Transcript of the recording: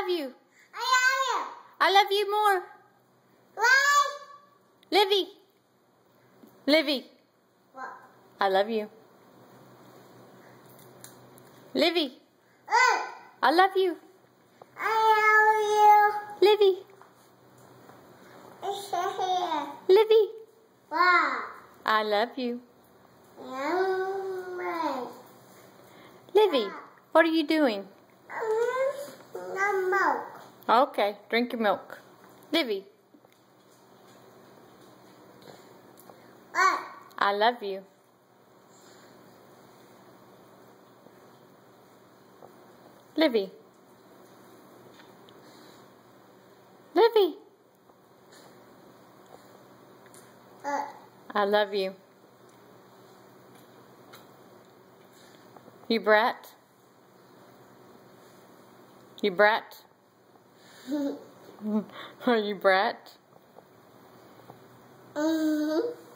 love you. I love you more. Livy. Livy. What? I love you. Livy. I love you. Livy. It's here. Livy. Wow. I love you. Yummy. Livy, what are you doing? No milk. Okay, drink your milk. Livy, What? I love you. Livy. Livy, I love you. You brat. You brat. Are you brat? Mm-hmm.